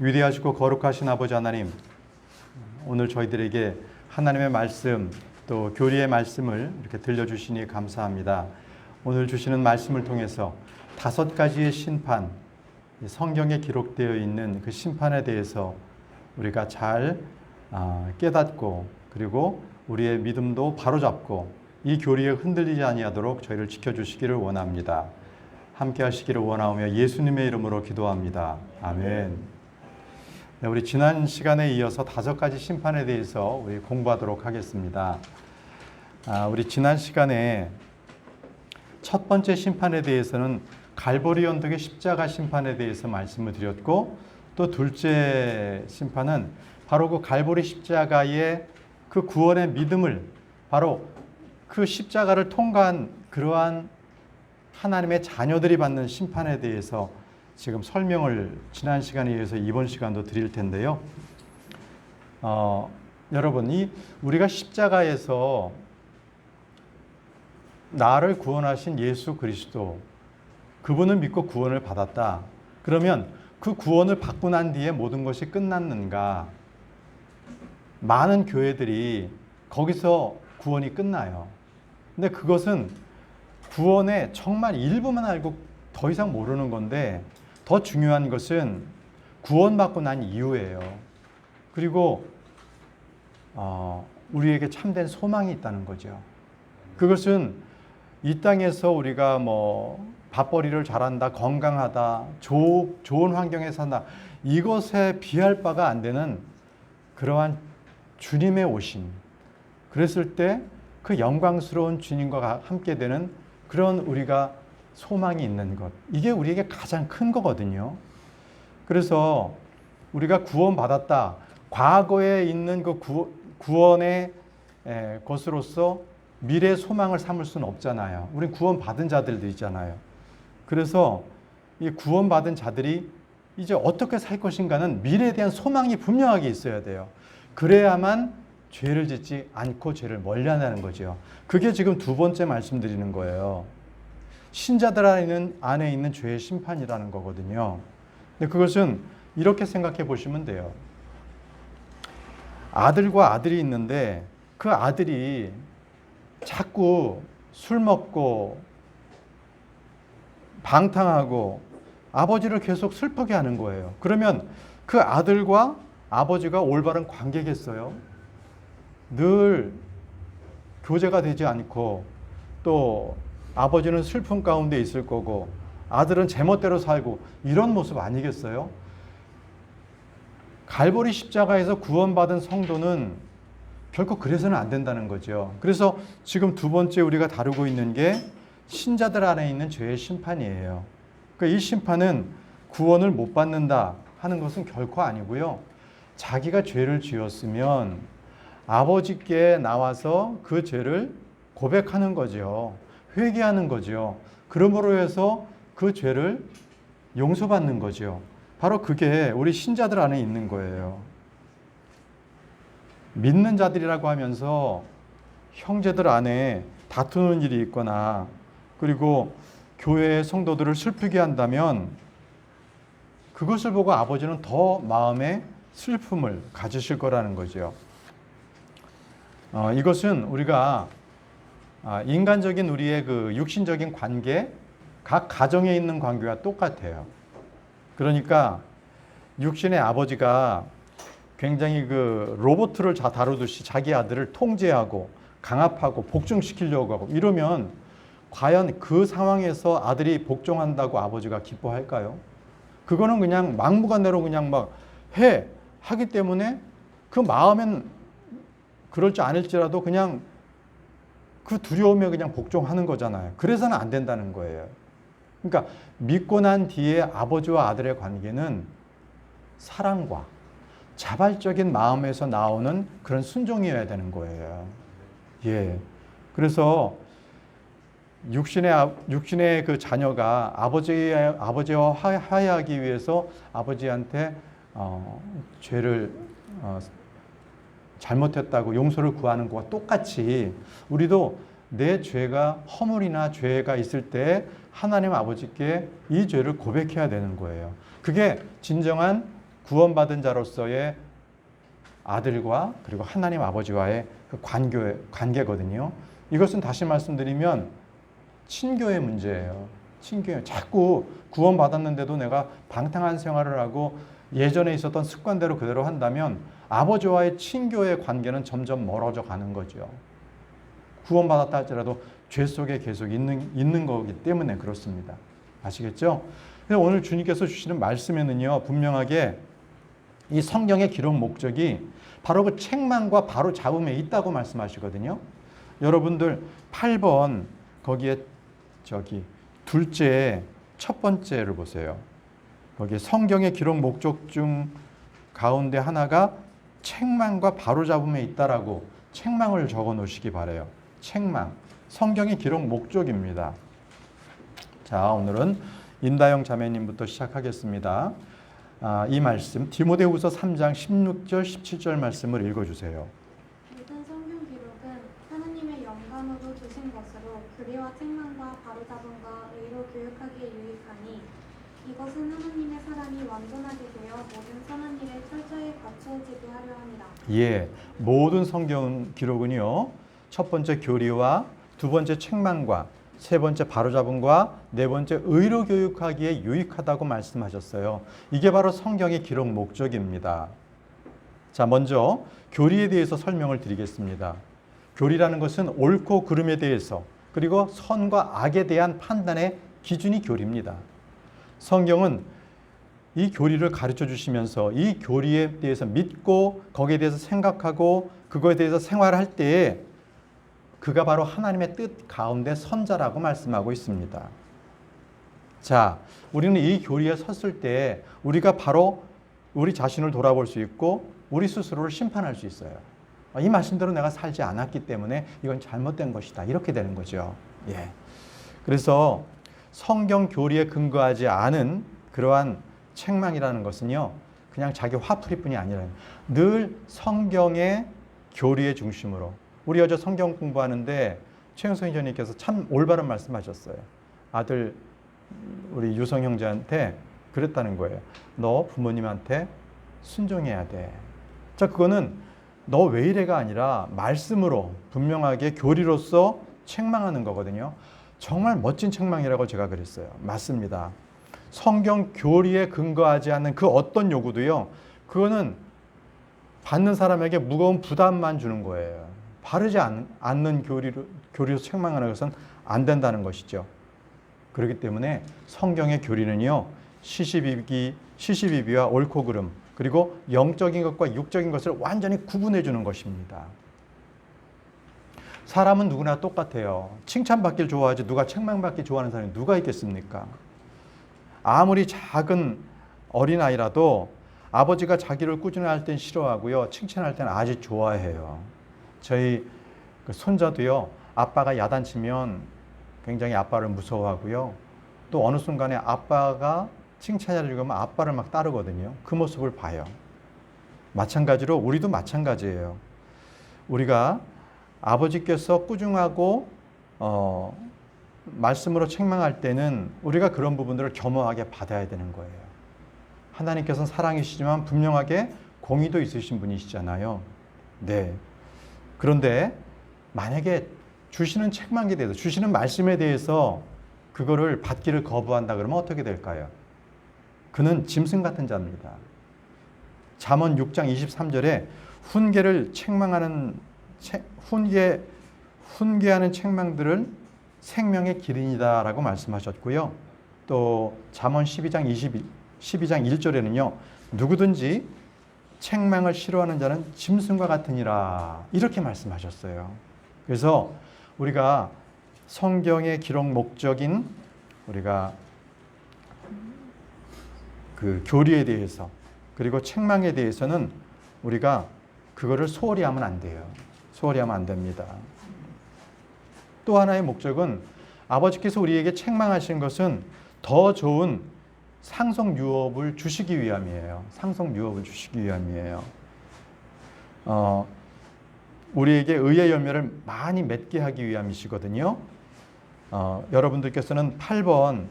위대하시고 거룩하신 아버지 하나님, 오늘 저희들에게 하나님의 말씀 또 교리의 말씀을 이렇게 들려주시니 감사합니다. 오늘 주시는 말씀을 통해서 5가지의 심판, 성경에 기록되어 있는 그 심판에 대해서 우리가 잘 깨닫고 그리고 우리의 믿음도 바로잡고 이 교리에 흔들리지 아니하도록 저희를 지켜주시기를 원합니다. 함께 하시기를 원하오며 예수님의 이름으로 기도합니다. 아멘. 네, 우리 지난 시간에 이어서 5가지 심판에 대해서 우리 공부하도록 하겠습니다. 우리 지난 시간에 첫 번째 심판에 대해서는 갈보리 언덕의 십자가 심판에 대해서 말씀을 드렸고, 또 둘째 심판은 바로 그 갈보리 십자가의 그 구원의 믿음을, 바로 그 십자가를 통과한 그러한 하나님의 자녀들이 받는 심판에 대해서 지금 설명을 지난 시간에 이어서 이번 시간도 드릴 텐데요. 여러분, 우리가 십자가에서 나를 구원하신 예수 그리스도, 그분을 믿고 구원을 받았다. 그러면 그 구원을 받고 난 뒤에 모든 것이 끝났는가? 많은 교회들이 거기서 구원이 끝나요. 근데 그것은 구원의 정말 일부만 알고 더 이상 모르는 건데, 더 중요한 것은 구원받고 난 이후예요. 그리고 우리에게 참된 소망이 있다는 거죠. 그것은 이 땅에서 우리가 밥벌이를 잘한다, 건강하다, 좋은 환경에 산다, 이것에 비할 바가 안 되는 그러한 주님의 오심, 그랬을 때 그 영광스러운 주님과 함께 되는 그런 우리가 소망이 있는 것, 이게 우리에게 가장 큰 거거든요. 그래서 우리가 구원받았다, 과거에 있는 그 구원의 것으로서 미래 소망을 삼을 수는 없잖아요. 우린 구원받은 자들도 있잖아요. 그래서 이 구원받은 자들이 이제 어떻게 살 것인가는 미래에 대한 소망이 분명하게 있어야 돼요. 그래야만 죄를 짓지 않고 죄를 멀리한다는 거죠. 그게 지금 두 번째 말씀드리는 거예요. 신자들 안에 있는 죄의 심판이라는 거거든요. 근데 그것은 이렇게 생각해 보시면 돼요. 아들과 아들이 있는데 그 아들이 자꾸 술 먹고 방탕하고 아버지를 계속 슬프게 하는 거예요. 그러면 그 아들과 아버지가 올바른 관계겠어요? 늘 교제가 되지 않고, 또 아버지는 슬픔 가운데 있을 거고 아들은 제멋대로 살고, 이런 모습 아니겠어요? 갈보리 십자가에서 구원받은 성도는 결코 그래서는 안 된다는 거죠. 그래서 지금 두 번째 우리가 다루고 있는 게 신자들 안에 있는 죄의 심판이에요. 그러니까 이 심판은 구원을 못 받는다 하는 것은 결코 아니고요. 자기가 죄를 지었으면 아버지께 나와서 그 죄를 고백하는 거죠. 회개하는 거죠. 그러므로 해서 그 죄를 용서받는 거죠. 바로 그게 우리 신자들 안에 있는 거예요. 믿는 자들이라고 하면서 형제들 안에 다투는 일이 있거나, 그리고 교회의 성도들을 슬프게 한다면 그것을 보고 아버지는 더 마음에 슬픔을 가지실 거라는 거죠. 이것은 우리가 인간적인 우리의 그 육신적인 관계, 각 가정에 있는 관계와 똑같아요. 그러니까 육신의 아버지가 굉장히 그 로봇을 다루듯이 자기 아들을 통제하고 강압하고 복종시키려고 하고 이러면 과연 그 상황에서 아들이 복종한다고 아버지가 기뻐할까요? 그거는 그냥 막무가내로 그냥 막 하기 때문에 그 마음엔 그럴지 않을지라도 그냥 그 두려움에 그냥 복종하는 거잖아요. 그래서는 안 된다는 거예요. 그러니까 믿고 난 뒤에 아버지와 아들의 관계는 사랑과 자발적인 마음에서 나오는 그런 순종이어야 되는 거예요. 예. 그래서 육신의 그 자녀가 아버지와 화해하기 위해서 아버지한테 죄를 잘못했다고 용서를 구하는 것과 똑같이 우리도 내 죄가 허물이나 죄가 있을 때 하나님 아버지께 이 죄를 고백해야 되는 거예요. 그게 진정한 구원받은 자로서의 아들과 그리고 하나님 아버지와의 그 관계거든요. 이것은 다시 말씀드리면 친교의 문제예요. 친교예요. 자꾸 구원받았는데도 내가 방탕한 생활을 하고 예전에 있었던 습관대로 그대로 한다면 아버지와의 친교의 관계는 점점 멀어져 가는 거죠. 구원받았다 할지라도 죄 속에 계속 있는 거기 때문에 그렇습니다. 아시겠죠? 근데 오늘 주님께서 주시는 말씀에는요, 분명하게 이 성경의 기록 목적이 바로 그 책망과 바로 잡음에 있다고 말씀하시거든요. 여러분들 8번 거기에 둘째 첫 번째를 보세요. 거기에 성경의 기록 목적 중 가운데 하나가 책망과 바로잡음에 있다라고 책망을 적어 놓으시기 바라요. 책망. 성경의 기록 목적입니다. 자, 오늘은 임다영 자매님부터 시작하겠습니다. 이 말씀 디모데후서 3장 16절 17절 말씀을 읽어주세요. 모든 성경 기록은 하나님의 영감으로 주신 것으로 교리와 책망과 바로잡음과 의로 교육하기에 유익하니 이것은 하나님의 사람이 완전하게 되어 모든 선한 일에 철저히 갖추어지게 하려 함이라. 예, 모든 성경 기록은요, 첫 번째 교리와 두 번째 책망과 세 번째 바로잡음과 네 번째 의로 교육하기에 유익하다고 말씀하셨어요. 이게 바로 성경의 기록 목적입니다. 자, 먼저 교리에 대해서 설명을 드리겠습니다. 교리라는 것은 옳고 그름에 대해서 그리고 선과 악에 대한 판단의 기준이 교리입니다. 성경은 이 교리를 가르쳐 주시면서 이 교리에 대해서 믿고 거기에 대해서 생각하고 그거에 대해서 생활할 때에 그가 바로 하나님의 뜻 가운데 선자라고 말씀하고 있습니다. 자, 우리는 이 교리에 섰을 때 우리가 바로 우리 자신을 돌아볼 수 있고 우리 스스로를 심판할 수 있어요. 이 말씀대로 내가 살지 않았기 때문에 이건 잘못된 것이다. 이렇게 되는 거죠. 예. 그래서 성경 교리에 근거하지 않은 그러한 책망이라는 것은요, 그냥 자기 화풀이뿐이 아니라 늘 성경의 교리의 중심으로. 우리 어제 성경 공부하는데 최영선 형님께서 참 올바른 말씀하셨어요. 아들 우리 유성 형제한테 그랬다는 거예요. 너 부모님한테 순종해야 돼. 자, 그거는 너 왜 이래가 아니라 말씀으로 분명하게 교리로서 책망하는 거거든요. 정말 멋진 책망이라고 제가 그랬어요. 맞습니다. 성경 교리에 근거하지 않는 그 어떤 요구도요, 그거는 받는 사람에게 무거운 부담만 주는 거예요. 바르지 않는 교리로 책망하는 것은 안 된다는 것이죠. 그렇기 때문에 성경의 교리는요, 시시비비와 옳고 그름, 그리고 영적인 것과 육적인 것을 완전히 구분해 주는 것입니다. 사람은 누구나 똑같아요. 칭찬받길 좋아하지 누가 책망받기 좋아하는 사람이 누가 있겠습니까? 아무리 작은 어린아이라도 아버지가 자기를 꾸준할 땐 싫어하고요, 칭찬할 땐 아주 좋아해요. 저희 손자도요, 아빠가 야단치면 굉장히 아빠를 무서워하고요, 또 어느 순간에 아빠가 칭찬을 해주면 아빠를 막 따르거든요. 그 모습을 봐요. 마찬가지로 우리도 마찬가지예요. 우리가 아버지께서 꾸중하고 말씀으로 책망할 때는 우리가 그런 부분들을 겸허하게 받아야 되는 거예요. 하나님께서는 사랑이시지만 분명하게 공의도 있으신 분이시잖아요. 네. 그런데 만약에 주시는 책망에 대해서, 주시는 말씀에 대해서 그거를 받기를 거부한다 그러면 어떻게 될까요? 그는 짐승 같은 자입니다. 잠언 6장 23절에 훈계를 책망하는 훈계하는 책망들은 생명의 기린이다라고 말씀하셨고요. 또 잠언 12장 1절에는요. 누구든지 책망을 싫어하는 자는 짐승과 같으니라 이렇게 말씀하셨어요. 그래서 우리가 성경의 기록 목적인 우리가 그 교리에 대해서 그리고 책망에 대해서는 우리가 그거를 소홀히 하면 안 돼요. 소홀히 하면 안 됩니다. 또 하나의 목적은 아버지께서 우리에게 책망하신 것은 더 좋은 상속 유업을 주시기 위함이에요. 상속 유업을 주시기 위함이에요. 우리에게 의의 열매를 많이 맺게 하기 위함이시거든요. 여러분들께서는 8번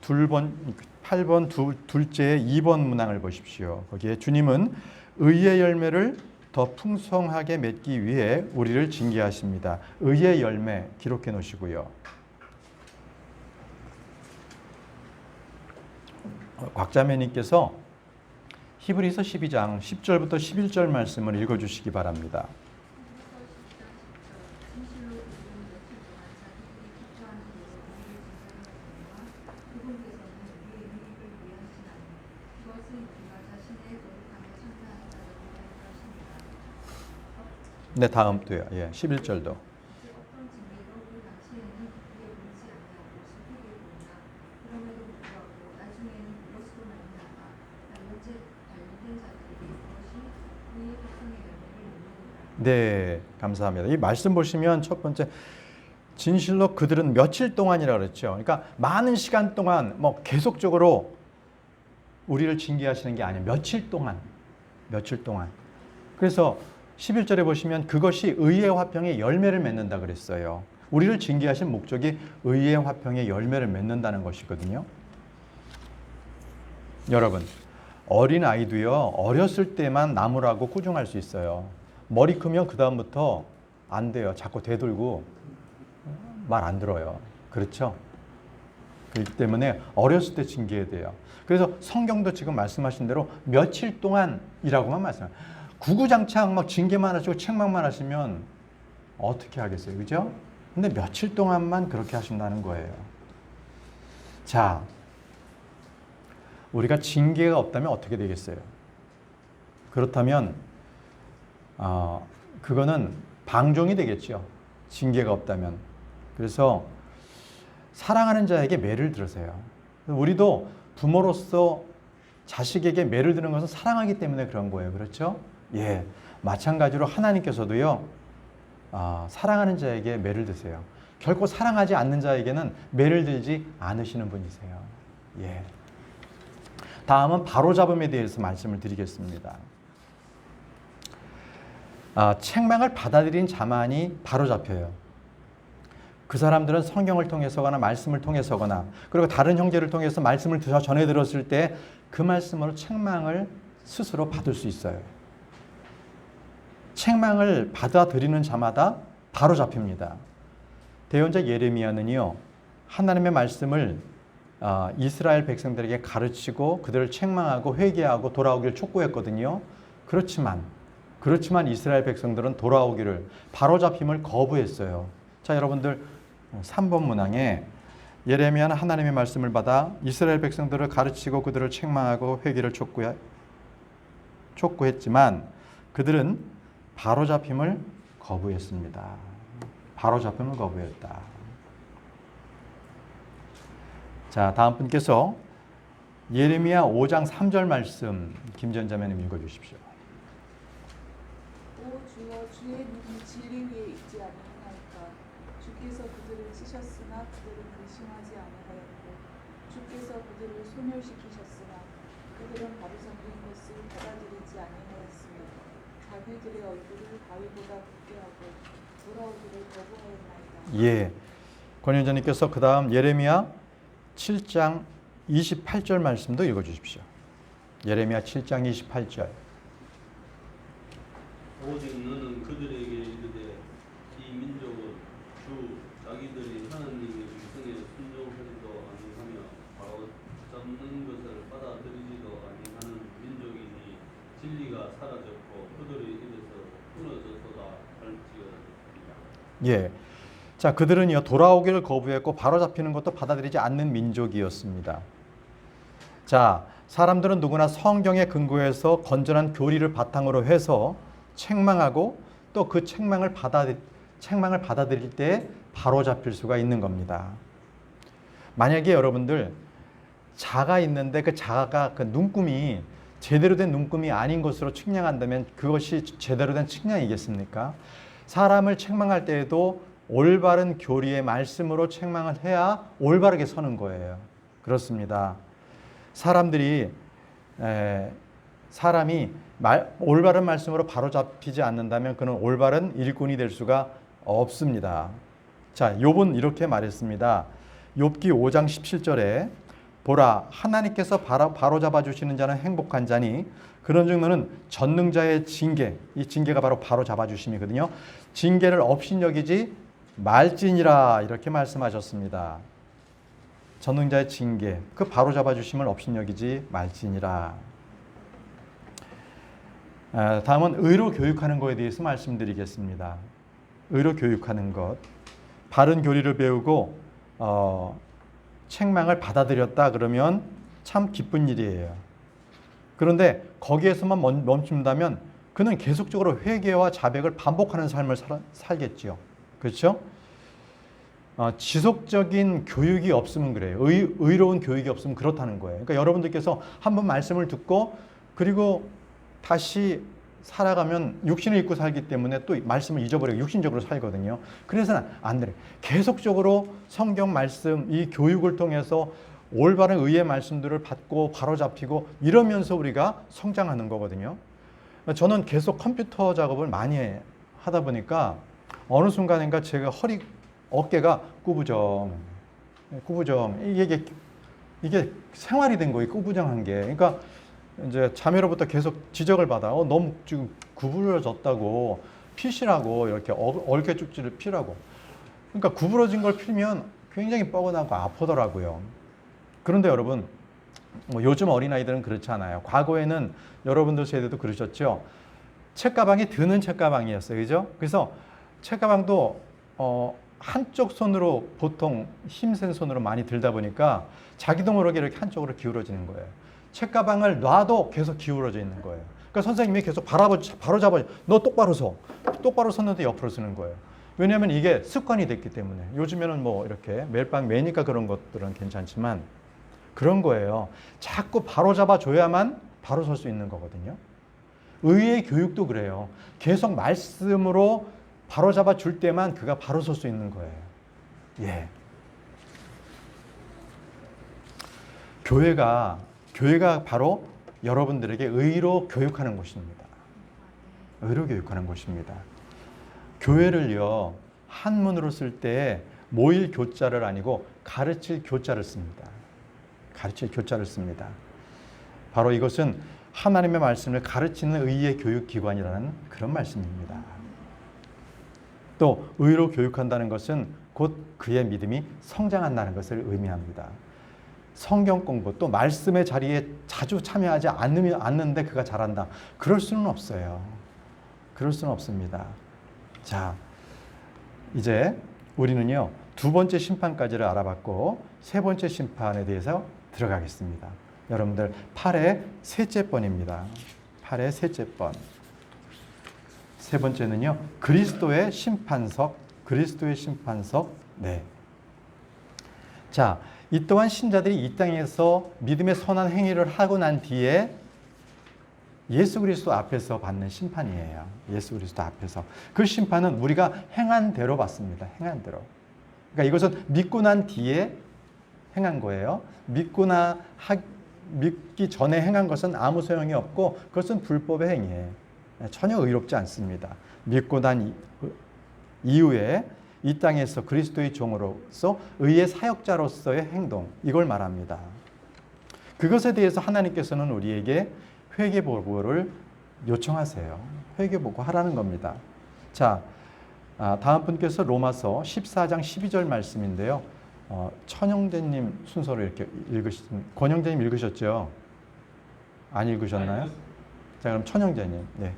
8번 둘째 2번 문항을 보십시오. 거기에 주님은 의의 열매를 더 풍성하게 맺기 위해 우리를 징계하십니다. 의의 열매 기록해 놓으시고요. 곽자매님께서 히브리서 12장 10절부터 11절 말씀을 읽어주시기 바랍니다. 네, 다음 또요. 예, 11절도. 네, 감사합니다. 이 말씀 보시면 첫 번째 진실로 그들은 며칠 동안이라 그랬죠. 그러니까 많은 시간 동안 뭐 계속적으로 우리를 징계하시는 게 아니에요. 며칠 동안. 그래서 11절에 보시면 그것이 의의 화평의 열매를 맺는다 그랬어요. 우리를 징계하신 목적이 의의 화평의 열매를 맺는다는 것이거든요. 여러분, 어린 아이도요, 어렸을 때만 나무라고 꾸중할 수 있어요. 머리 크면 그 다음부터 안 돼요. 자꾸 대들고 말 안 들어요. 그렇죠? 그렇기 때문에 어렸을 때 징계해야 돼요. 그래서 성경도 지금 말씀하신 대로 며칠 동안이라고만 말씀해요. 구구장창 막 징계만 하시고 책망만 하시면 어떻게 하겠어요? 그죠? 근데 며칠 동안만 그렇게 하신다는 거예요. 자, 우리가 징계가 없다면 어떻게 되겠어요? 그렇다면 그거는 방종이 되겠죠. 징계가 없다면. 그래서 사랑하는 자에게 매를 들으세요. 우리도 부모로서 자식에게 매를 드는 것은 사랑하기 때문에 그런 거예요. 그렇죠? 예, 마찬가지로 하나님께서도요, 사랑하는 자에게 매를 드세요. 결코 사랑하지 않는 자에게는 매를 들지 않으시는 분이세요. 예. 다음은 바로잡음에 대해서 말씀을 드리겠습니다. 책망을 받아들인 자만이 바로잡혀요. 그 사람들은 성경을 통해서거나 말씀을 통해서거나 그리고 다른 형제를 통해서 말씀을 전해 들었을 때 그 말씀으로 책망을 스스로 받을 수 있어요. 책망을 받아들이는 자마다 바로잡힙니다. 대언자 예레미야는요, 하나님의 말씀을 이스라엘 백성들에게 가르치고 그들을 책망하고 회개하고 돌아오기를 촉구했거든요. 그렇지만 이스라엘 백성들은 돌아오기를, 바로잡힘을 거부했어요. 자, 여러분들 3번 문항에 예레미야는 하나님의 말씀을 받아 이스라엘 백성들을 가르치고 그들을 책망하고 회개를 촉구했지만 그들은 바로잡힘을 거부했습니다. 바로잡힘을 거부했다. 자, 다음 분께서 예레미야 5장 3절 말씀 김전자매님 읽어주십시오. 오 주여, 주의 눈이 진리 위에 있지 아니하나이까. 주께서 그들을 치셨으나 그들은 근심하지 아니하였고 주께서 그들을 소멸시키셨으나 그들은 바로잡힌 것을 받아들이지 아니하였으며 자기들의 얼굴을 바위보다 붓게 하고 돌아오기를 거부하였나이다. 예, 권현자님께서 그 다음 예레미야 7장 28절 말씀도 읽어주십시오. 예레미야 7장 28절. 오직 너는 그들에게 이르되 이 민족은 주 자기들이 하나님의 음성에 순종하지도 아니하며 바로잡는 것을 받아들이지도 아니하는 민족이니 진리가 사라졌고 그들의 입에서 끊어졌도다 할지어다. 예. 자, 그들은요, 돌아오기를 거부했고 바로잡히는 것도 받아들이지 않는 민족이었습니다. 자, 사람들은 누구나 성경에 근거해서 건전한 교리를 바탕으로 해서 책망하고 또 그 책망을 받아들일 때 바로잡힐 수가 있는 겁니다. 만약에 여러분들 자가 있는데 그 자가 그 눈금이 제대로 된 눈금이 아닌 것으로 측량한다면 그것이 제대로 된 측량이겠습니까? 사람을 책망할 때에도 올바른 교리의 말씀으로 책망을 해야 올바르게 서는 거예요. 그렇습니다. 사람이 올바른 말씀으로 바로잡히지 않는다면 그는 올바른 일꾼이 될 수가 없습니다. 자, 욥은 이렇게 말했습니다. 욥기 5장 17절에 보라 하나님께서 바로잡아 주시는 자는 행복한 자니 그런즉 너는 전능자의 징계, 이 징계가 바로 바로잡아 주심이거든요. 징계를 업신여기지 말지니라 이렇게 말씀하셨습니다. 전능자의 징계, 그 바로잡아 주심을 업신여기지 말지니라. 다음은 의로 교육하는 것에 대해서 말씀드리겠습니다. 의로 교육하는 것, 바른 교리를 배우고 책망을 받아들였다 그러면 참 기쁜 일이에요. 그런데 거기에서만 멈춘다면 그는 계속적으로 회개와 자백을 반복하는 삶을 살겠죠. 그렇죠? 지속적인 교육이 없으면 그래요. 의로운 교육이 없으면 그렇다는 거예요. 그러니까 여러분들께서 한번 말씀을 듣고 그리고 다시 살아가면 육신을 입고 살기 때문에 또 말씀을 잊어버리고 육신적으로 살거든요. 그래서는 안 돼요. 계속적으로 성경 말씀, 이 교육을 통해서 올바른 의의 말씀들을 받고 바로잡히고 이러면서 우리가 성장하는 거거든요. 저는 계속 컴퓨터 작업을 많이 하다 보니까 어느 순간인가 제가 어깨가 구부정. 이게 생활이 된 거예요. 구부정한 게. 그러니까 이제 자매로부터 계속 지적을 받아. 너무 지금 구부러졌다고 피시라고 이렇게 어깨 쪽지를 피라고. 그러니까 구부러진 걸 피면 굉장히 뻐근하고 아프더라고요. 그런데 여러분, 요즘 어린아이들은 그렇지 않아요. 과거에는 여러분들 세대도 그러셨죠. 책가방이 드는 책가방이었어요. 그죠? 그래서 책가방도 한쪽 손으로 보통 힘센 손으로 많이 들다 보니까 자기도 모르게 이렇게 한쪽으로 기울어지는 거예요. 책가방을 놔도 계속 기울어져 있는 거예요. 그러니까 선생님이 계속 바로 잡아. 너 똑바로 서. 똑바로 섰는데 옆으로 서는 거예요. 왜냐하면 이게 습관이 됐기 때문에. 요즘에는 뭐 이렇게 매일 밤 매니까 그런 것들은 괜찮지만 그런 거예요. 자꾸 바로 잡아줘야만 바로 설 수 있는 거거든요. 의의 교육도 그래요. 계속 말씀으로 바로 잡아줄 때만 그가 바로 설 수 있는 거예요. 예. 교회가 바로 여러분들에게 의로 교육하는 곳입니다. 의로 교육하는 곳입니다. 교회를요, 한문으로 쓸 때 모일 교자를 아니고 가르칠 교자를 씁니다. 가르칠 교자를 씁니다. 바로 이것은 하나님의 말씀을 가르치는 의의 교육기관이라는 그런 말씀입니다. 또 의로 교육한다는 것은 곧 그의 믿음이 성장한다는 것을 의미합니다. 성경 공부 또 말씀의 자리에 자주 참여하지 않는데 그가 잘한다. 그럴 수는 없어요. 그럴 수는 없습니다. 자, 이제 우리는요, 두 번째 심판까지를 알아봤고 세 번째 심판에 대해서 들어가겠습니다. 여러분들 8의 셋째 번입니다. 8의 셋째 번. 세 번째는요, 그리스도의 심판석. 네. 자, 이 또한 신자들이 이 땅에서 믿음의 선한 행위를 하고 난 뒤에 예수 그리스도 앞에서 받는 심판이에요. 예수 그리스도 앞에서. 그 심판은 우리가 행한 대로 받습니다. 행한 대로. 그러니까 이것은 믿고 난 뒤에 행한 거예요. 믿기 전에 행한 것은 아무 소용이 없고 그것은 불법의 행위예요. 전혀 의롭지 않습니다. 믿고 난 이후에 이 땅에서 그리스도의 종으로서 의의 사역자로서의 행동, 이걸 말합니다. 그것에 대해서 하나님께서는 우리에게 회개보고를 요청하세요. 회개보고하라는 겁니다. 자, 다음 분께서 로마서 14장 12절 말씀인데요. 천영재님 순서로 이렇게 권영재님 읽으셨죠? 안 읽으셨나요? 자, 그럼 천영재님. 네.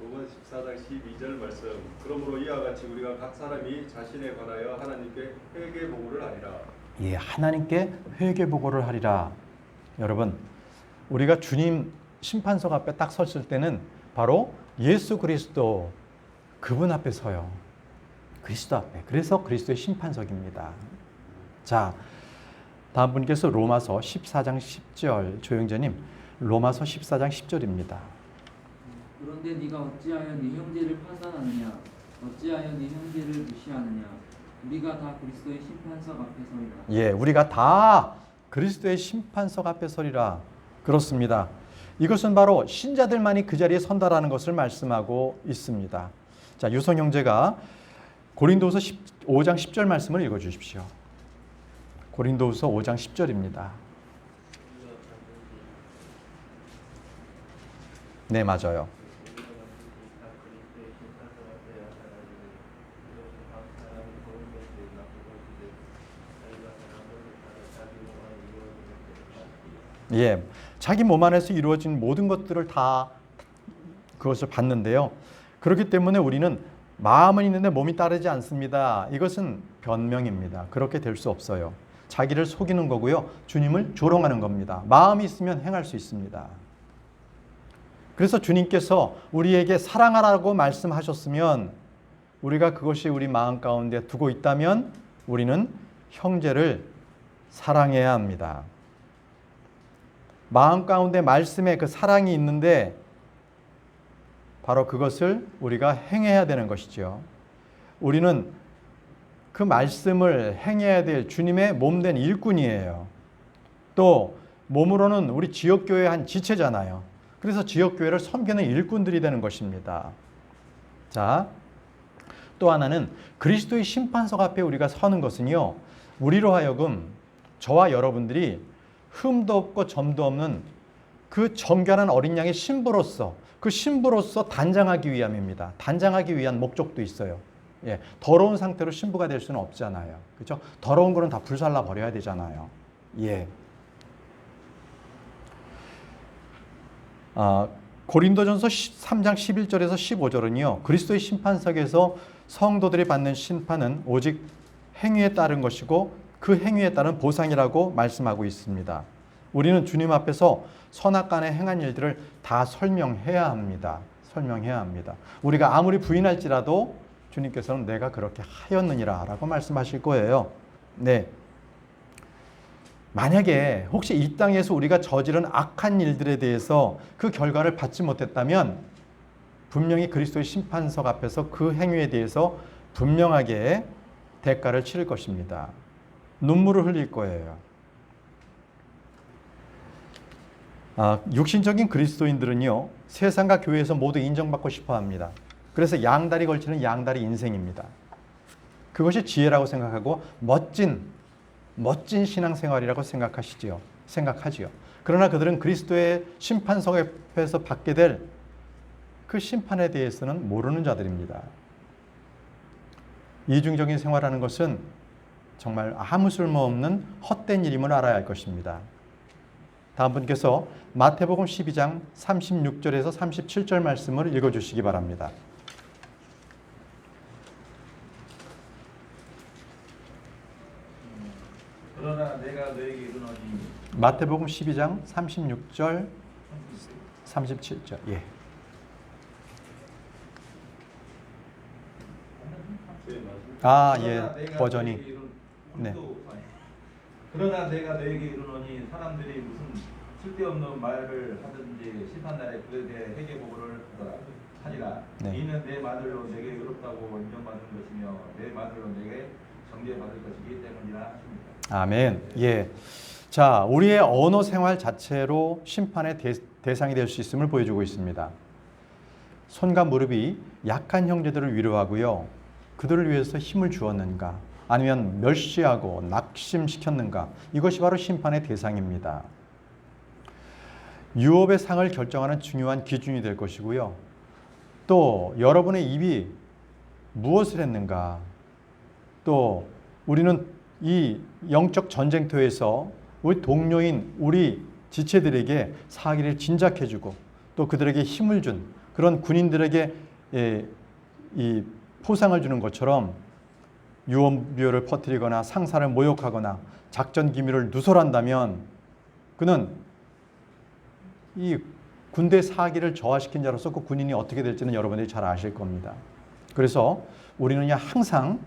로마 14장 12절 말씀. 그러므로 이와 같이 우리가 각 사람이 자신에 관하여 하나님께 회개 보고를 하리라. 예, 하나님께 회개 보고를 하리라. 여러분, 우리가 주님 심판석 앞에 딱 섰을 때는 바로 예수 그리스도 그분 앞에 서요. 그리스도 앞에. 그래서 그리스도의 심판석입니다. 자, 다음 분께서 로마서 14장 10절, 조영재님, 로마서 14장 10절입니다. 그런데 네가 어찌하여 네 형제를 파산하느냐? 어찌하여 네 형제를 무시하느냐? 우리가 다 그리스도의 심판석 앞에 서리라. 예, 우리가 다 그리스도의 심판석 앞에 서리라. 그렇습니다. 이것은 바로 신자들만이 그 자리에 선다라는 것을 말씀하고 있습니다. 자, 유성 형제가 고린도후서 5장 10절 말씀을 읽어 주십시오. 고린도후서 5장 10절입니다. 네, 맞아요. 예, 자기 몸 안에서 이루어진 모든 것들을 다 그것을 받는데요. 그렇기 때문에 우리는 마음은 있는데 몸이 따르지 않습니다. 이것은 변명입니다. 그렇게 될 수 없어요. 자기를 속이는 거고요. 주님을 조롱하는 겁니다. 마음이 있으면 행할 수 있습니다. 그래서 주님께서 우리에게 사랑하라고 말씀하셨으면 우리가 그것이 우리 마음 가운데 두고 있다면 우리는 형제를 사랑해야 합니다. 마음 가운데 말씀에 그 사랑이 있는데 바로 그것을 우리가 행해야 되는 것이죠. 우리는 그 말씀을 행해야 될 주님의 몸된 일꾼이에요. 또 몸으로는 우리 지역교회의 한 지체잖아요. 그래서 지역교회를 섬기는 일꾼들이 되는 것입니다. 자, 또 하나는 그리스도의 심판석 앞에 우리가 서는 것은요, 우리로 하여금 저와 여러분들이 흠도 없고 점도 없는 그 정결한 어린 양의 신부로서, 그 신부로서 단장하기 위함입니다. 단장하기 위한 목적도 있어요. 예, 더러운 상태로 신부가 될 수는 없잖아요. 그렇죠? 더러운 거는 다 불살라 버려야 되잖아요. 예. 고린도전서 3장 11절에서 15절은요. 그리스도의 심판석에서 성도들이 받는 심판은 오직 행위에 따른 것이고 그 행위에 따른 보상이라고 말씀하고 있습니다. 우리는 주님 앞에서 선악간에 행한 일들을 다 설명해야 합니다. 설명해야 합니다. 우리가 아무리 부인할지라도 주님께서는 내가 그렇게 하였느니라 라고 말씀하실 거예요. 네. 만약에 혹시 이 땅에서 우리가 저지른 악한 일들에 대해서 그 결과를 받지 못했다면 분명히 그리스도의 심판석 앞에서 그 행위에 대해서 분명하게 대가를 치를 것입니다. 눈물을 흘릴 거예요. 육신적인 그리스도인들은요, 세상과 교회에서 모두 인정받고 싶어 합니다. 그래서 양다리 걸치는 양다리 인생입니다. 그것이 지혜라고 생각하고 멋진 신앙생활이라고 생각하지요. 그러나 그들은 그리스도의 심판석 앞에서 받게 될 그 심판에 대해서는 모르는 자들입니다. 이중적인 생활하는 것은 정말 아무 쓸모없는 헛된 일임을 알아야 할 것입니다. 다음 분께서 마태복음 12장 36절에서 37절 말씀을 읽어주시기 바랍니다. 그러나 내가 너에게 이르노니 마태복음 12장 36절 37절. 예. 예. 버전이. 네. 그러나 내가 너에게 이르노니 사람들이 무슨 쓸데없는 말을 하든지 심판날에 그에 대해 회개보고를 하리라. 네. 이는 내 말로 내게 의롭다고 인정받는 것이며 내 말로 내게 정죄받을 것이기 때문이라 하십니다. 아멘. 예. 자, 우리의 언어 생활 자체로 심판의 대상이 될 수 있음을 보여주고 있습니다. 손과 무릎이 약한 형제들을 위로하고요. 그들을 위해서 힘을 주었는가? 아니면 멸시하고 낙심시켰는가? 이것이 바로 심판의 대상입니다. 유업의 상을 결정하는 중요한 기준이 될 것이고요. 또 여러분의 입이 무엇을 했는가? 또 우리는 이 영적 전쟁터에서 우리 동료인 우리 지체들에게 사기를 진작해주고 또 그들에게 힘을 준 그런 군인들에게 이 포상을 주는 것처럼 유언비어를 퍼뜨리거나 상사를 모욕하거나 작전 기밀을 누설한다면 그는 이 군대 사기를 저하시킨 자로서 그 군인이 어떻게 될지는 여러분들이 잘 아실 겁니다. 그래서 우리는 항상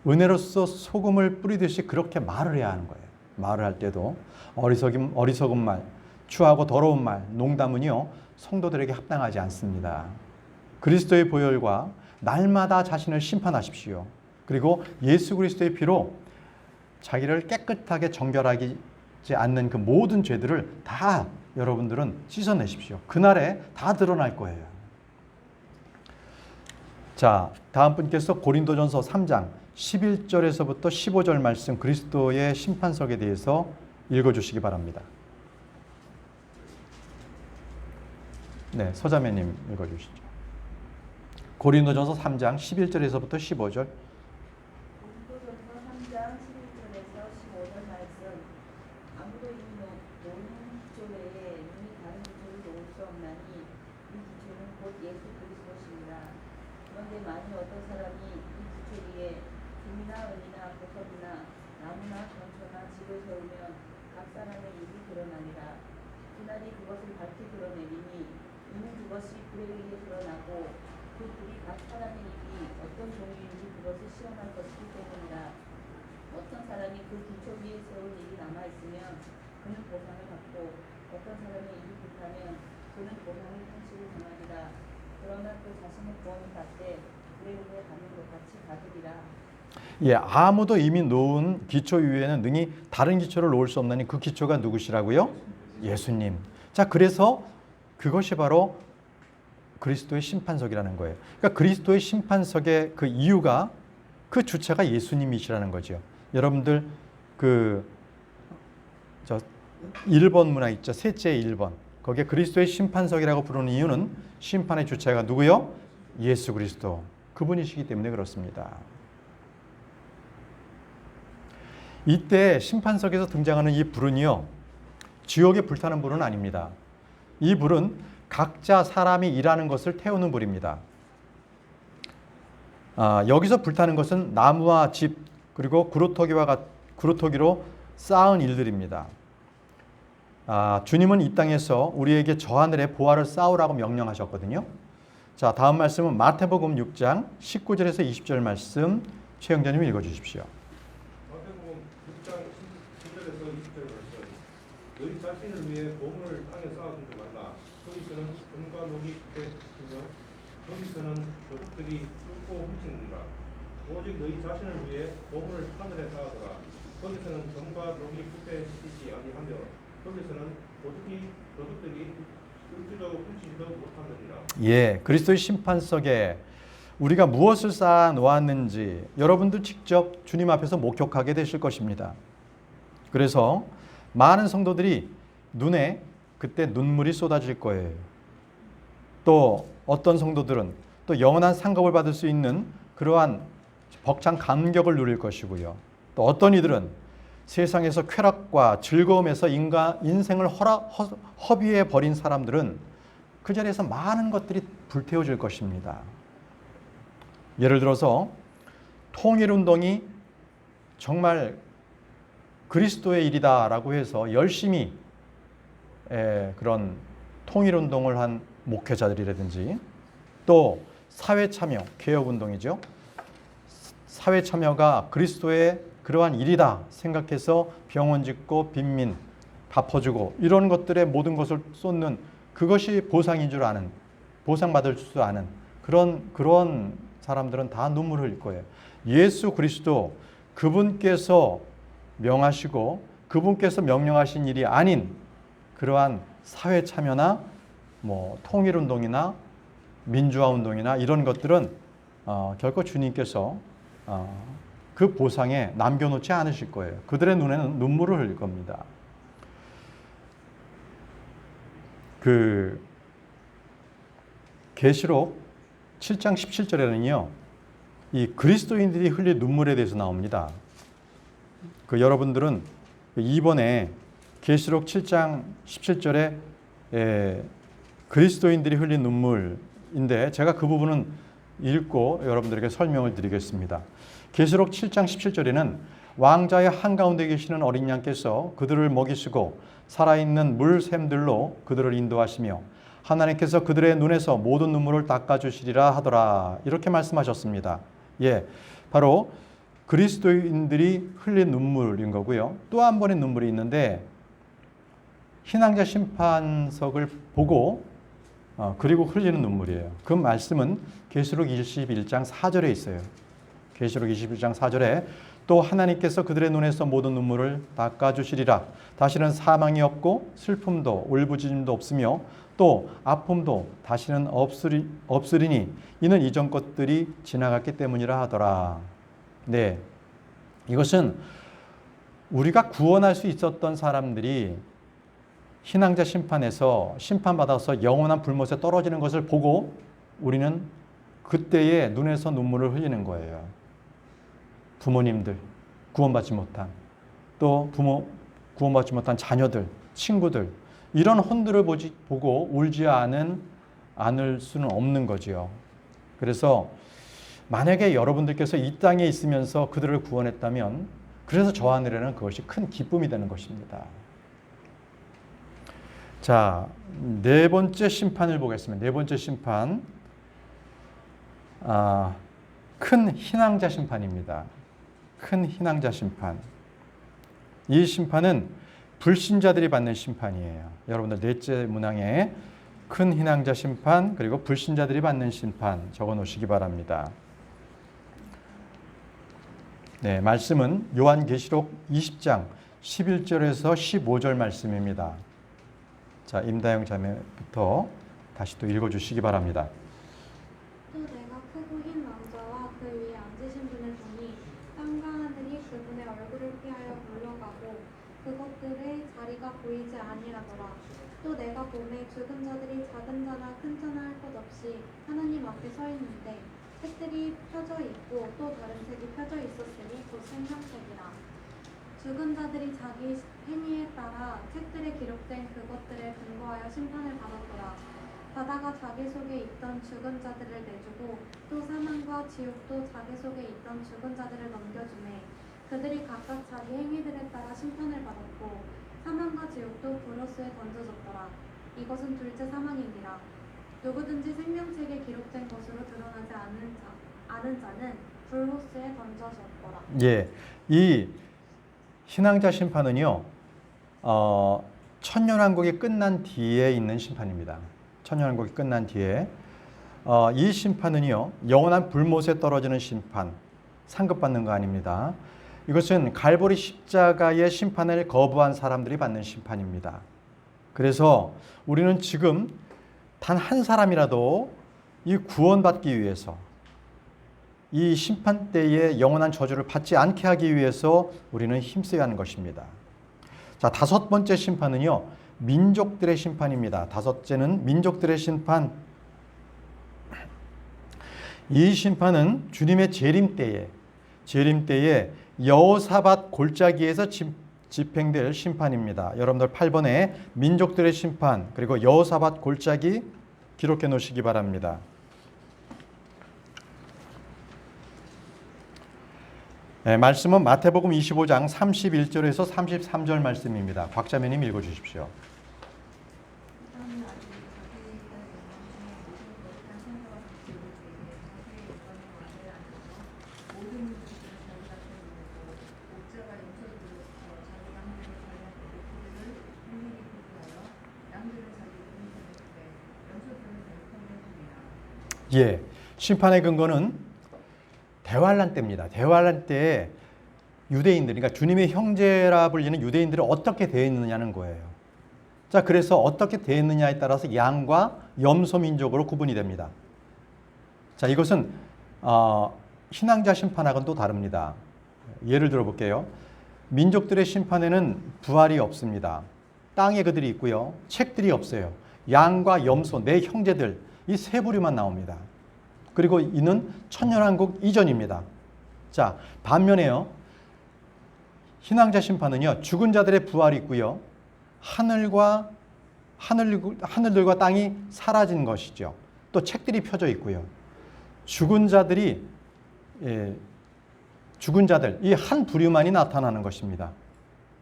은혜로서 소금을 뿌리듯이 그렇게 말을 해야 하는 거예요. 말을 할 때도 어리석은 말, 추하고 더러운 말, 농담은요 성도들에게 합당하지 않습니다. 그리스도의 보혈과 날마다 자신을 심판하십시오. 그리고 예수 그리스도의 피로 자기를 깨끗하게 정결하지 않는 그 모든 죄들을 다 여러분들은 씻어내십시오. 그날에 다 드러날 거예요. 자, 다음 분께서 고린도전서 3장 11절에서부터 15절 말씀 그리스도의 심판석에 대해서 읽어주시기 바랍니다. 네, 서자매님 읽어주시죠. 고린도전서 3장 11절에서부터 15절. 고린도전서 3장 11절에서 15절 말씀. 아무도 이 놓은 기초 외에 눈이 다른 기초를 놓을 수 없나니 이 기초는 곧 예수 그리스도시니라. 그런데 만일 어떤 사람이 이 기초 위에 금이나 은이나 보석이나 나무나 건초나 집을 세우면 각 사람의 일이 드러나니라. 그날이 그것을 밝히 드러내리니 이는 그것이 불에 의해 드러나고 그 불이 각 사람의 일이 어떤 종류인지 그것을 시험할 것이기 때문이라. 어떤 사람이 그 기초 위에 세운 일이 남아있으면 그는 보상을 받고 어떤 사람의 일이 불타면 그는 보상의 상실을 당하리라. 그러나 그 자신의 구원을 받되 불에 의해 받는 것 같이 받으리라. 예, 아무도 이미 놓은 기초 위에는 능히 다른 기초를 놓을 수 없나니 그 기초가 누구시라고요? 예수님. 자, 그래서 그것이 바로 그리스도의 심판석이라는 거예요. 그러니까 그리스도의 심판석의 그 이유가 그 주체가 예수님이시라는 거죠. 여러분들 그 1번 문화 있죠. 셋째 1번. 거기에 그리스도의 심판석이라고 부르는 이유는 심판의 주체가 누구요? 예수 그리스도. 그분이시기 때문에 그렇습니다. 이때 심판석에서 등장하는 이 불은요, 지옥에 불타는 불은 아닙니다. 이 불은 각자 사람이 일하는 것을 태우는 불입니다. 여기서 불타는 것은 나무와 집 그리고 구루터기로 쌓은 일들입니다. 주님은 이 땅에서 우리에게 저 하늘에 보화를 쌓으라고 명령하셨거든요. 자, 다음 말씀은 마태복음 6장 19절에서 20절 말씀 최영자님 읽어주십시오. 마태복음 6장 10절에서 20절 말씀. 너희 자신을 위해 보물을 땅에 쌓아두지 말라. 거기서는 금과 녹이 붙으며 거기서는 도둑들이 뚫고 훔치느니라. 오직 너희 자신을 위해 보물을 하늘에 쌓아두라. 거기서는 금과 녹이 붙지 아니하며 거기서는 도둑들이 뚫지도 훔치지도 못하느니라. 예, 그리스도의 심판석에 우리가 무엇을 쌓아 놓았는지 여러분들 직접 주님 앞에서 목격하게 되실 것입니다. 그래서 많은 성도들이 눈에 그때 눈물이 쏟아질 거예요. 또 어떤 성도들은 또 영원한 상급을 받을 수 있는 그러한 벅찬 감격을 누릴 것이고요. 또 어떤 이들은 세상에서 쾌락과 즐거움에서 인생을 허비해 버린 사람들은 그 자리에서 많은 것들이 불태워질 것입니다. 예를 들어서 통일운동이 정말 그리스도의 일이다라고 해서 열심히 그런 통일운동을 한 목회자들이라든지 또 사회참여, 개혁운동이죠. 사회참여가 그리스도의 그러한 일이다 생각해서 병원 짓고 빈민 갚아주고 이런 것들에 모든 것을 쏟는 그것이 보상인 줄 아는, 보상받을 줄 아는 그런 사람들은 다 눈물을 흘릴 거예요. 예수 그리스도 그분께서 명하시고 그분께서 명령하신 일이 아닌 그러한 사회 참여나 뭐 통일운동이나 민주화운동이나 이런 것들은 결코 주님께서 그 보상에 남겨놓지 않으실 거예요. 그들의 눈에는 눈물을 흘릴 겁니다. 그 계시록 7장 17절에는요. 이 그리스도인들이 흘릴 눈물에 대해서 나옵니다. 그 여러분들은 이번에 계시록 7장 17절에 그리스도인들이 흘린 눈물인데 제가 그 부분은 읽고 여러분들에게 설명을 드리겠습니다. 계시록 7장 17절에는 왕자의 한가운데 계시는 어린 양께서 그들을 먹이시고 살아있는 물샘들로 그들을 인도하시며 하나님께서 그들의 눈에서 모든 눈물을 닦아주시리라 하더라. 이렇게 말씀하셨습니다. 예, 바로 그리스도인들이 흘린 눈물인 거고요. 또 한 번의 눈물이 있는데 신앙자 심판석을 보고 그리고 흘리는 눈물이에요. 그 말씀은 계시록 21장 4절에 있어요. 계시록 21장 4절에 또 하나님께서 그들의 눈에서 모든 눈물을 닦아주시리라. 다시는 사망이 없고 슬픔도 울부짖음도 없으며 또 아픔도 다시는 없으리니 이는 이전 것들이 지나갔기 때문이라 하더라. 네, 이것은 우리가 구원할 수 있었던 사람들이 신앙자 심판에서 심판받아서 영원한 불못에 떨어지는 것을 보고 우리는 그때에 눈에서 눈물을 흘리는 거예요. 부모님들, 구원받지 못한, 또 부모 구원받지 못한 자녀들, 친구들, 이런 혼들을 보고 울지 않을 수는 없는 거지요. 그래서 만약에 여러분들께서 이 땅에 있으면서 그들을 구원했다면, 그래서 저 하늘에는 그것이 큰 기쁨이 되는 것입니다. 자, 네 번째 심판을 보겠습니다. 네 번째 심판, 큰 희낭자 심판입니다. 큰 희낭자 심판. 이 심판은 불신자들이 받는 심판이에요. 여러분들 넷째 문항에 큰 희낭자 심판, 그리고 불신자들이 받는 심판 적어 놓으시기 바랍니다. 네, 말씀은 요한계시록 20장 11절에서 15절 말씀입니다. 자, 임다영 자매부터 다시 또 읽어주시기 바랍니다. 또 내가 크고 흰 왕좌와 그 위에 앉으신 분을 보니 땅과 하늘이 그분의 얼굴을 피하여 물러가고 그것들의 자리가 보이지 아니하더라. 또 내가 보매 죽은 자들이 작은 자나 큰 자나 할 것 없이 하나님 앞에 서 있는데 책들이 펴져 있고 또 다른 책이 펴져 있었으니 곧 생명책이라. 죽은 자들이 자기 행위에 따라 책들에 기록된 그것들에 근거하여 심판을 받았더라. 바다가 자기 속에 있던 죽은 자들을 내주고 또 사망과 지옥도 자기 속에 있던 죽은 자들을 넘겨주매 그들이 각각 자기 행위들에 따라 심판을 받았고 사망과 지옥도 불호수에 던져졌더라. 이것은 둘째 사망이니라. 누구든지 생명책에 기록된 것으로 드러나지 않은 자는 불호수에 던져졌더라. 예, 이 신앙자 심판은요, 천년왕국이 끝난 뒤에 있는 심판입니다. 천년왕국이 끝난 뒤에 이 심판은요, 영원한 불못에 떨어지는 심판, 상급받는 거 아닙니다. 이것은 갈보리 십자가의 심판을 거부한 사람들이 받는 심판입니다. 그래서 우리는 지금 단 한 사람이라도 이 구원받기 위해서, 이 심판 때에 영원한 저주를 받지 않게 하기 위해서 우리는 힘써야 하는 것입니다. 자, 다섯 번째 심판은요, 민족들의 심판입니다. 다섯째는 민족들의 심판. 이 심판은 주님의 재림 때에 여호사밧 골짜기에서 집행될 심판입니다. 여러분들 8번에 민족들의 심판, 그리고 여호사밧 골짜기 기록해 놓으시기 바랍니다. 네, 말씀은 마태복음 25장 31절에서 33절 말씀입니다. 곽자매님 읽어주십시오. 예, 심판의 근거는 대환란 때입니다. 대환란 때에 유대인들, 그러니까 주님의 형제라 불리는 유대인들이 어떻게 되어 있느냐는 거예요. 자, 그래서 어떻게 되어 있느냐에 따라서 양과 염소 민족으로 구분이 됩니다. 자, 이것은 신앙자 심판하고는 또 다릅니다. 예를 들어 볼게요. 민족들의 심판에는 부활이 없습니다. 땅에 그들이 있고요. 책들이 없어요. 양과 염소, 내 형제들, 이 세 부류만 나옵니다. 그리고 이는 천년왕국 이전입니다. 자, 반면에요, 신앙자 심판은요, 죽은 자들의 부활이 있고요, 하늘들과 땅이 사라진 것이죠. 또 책들이 펴져 있고요. 죽은 자들, 이 한 부류만이 나타나는 것입니다.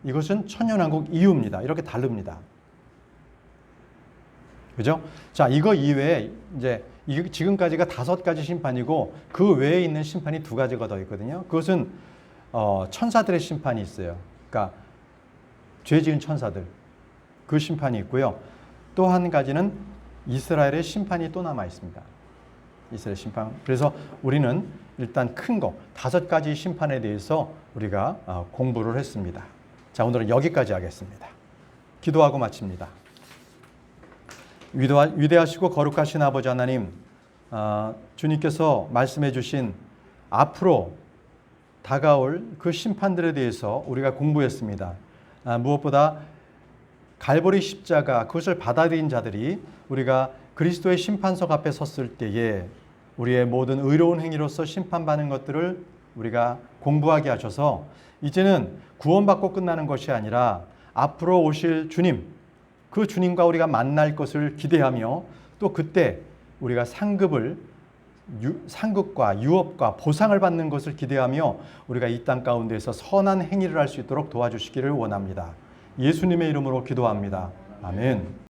이것은 천년왕국 이후입니다. 이렇게 다릅니다. 그죠? 자, 이거 이외에 이제 지금까지가 5가지 심판이고 그 외에 있는 심판이 2가지가 더 있거든요. 그것은 천사들의 심판이 있어요. 그러니까 죄 지은 천사들, 그 심판이 있고요. 또 한 가지는 이스라엘의 심판이 또 남아 있습니다. 이스라엘 심판. 그래서 우리는 일단 큰 거 5가지 심판에 대해서 우리가 공부를 했습니다. 자, 오늘은 여기까지 하겠습니다. 기도하고 마칩니다. 위대하시고 거룩하신 아버지 하나님, 주님께서 말씀해 주신 앞으로 다가올 그 심판들에 대해서 우리가 공부했습니다. 무엇보다 갈보리 십자가 그것을 받아들인 자들이 우리가 그리스도의 심판석 앞에 섰을 때에 우리의 모든 의로운 행위로서 심판받는 것들을 우리가 공부하게 하셔서 이제는 구원받고 끝나는 것이 아니라 앞으로 오실 주님, 그 주님과 우리가 만날 것을 기대하며 또 그때 우리가 상급과 유업과 보상을 받는 것을 기대하며 우리가 이 땅 가운데에서 선한 행위를 할 수 있도록 도와주시기를 원합니다. 예수님의 이름으로 기도합니다. 아멘.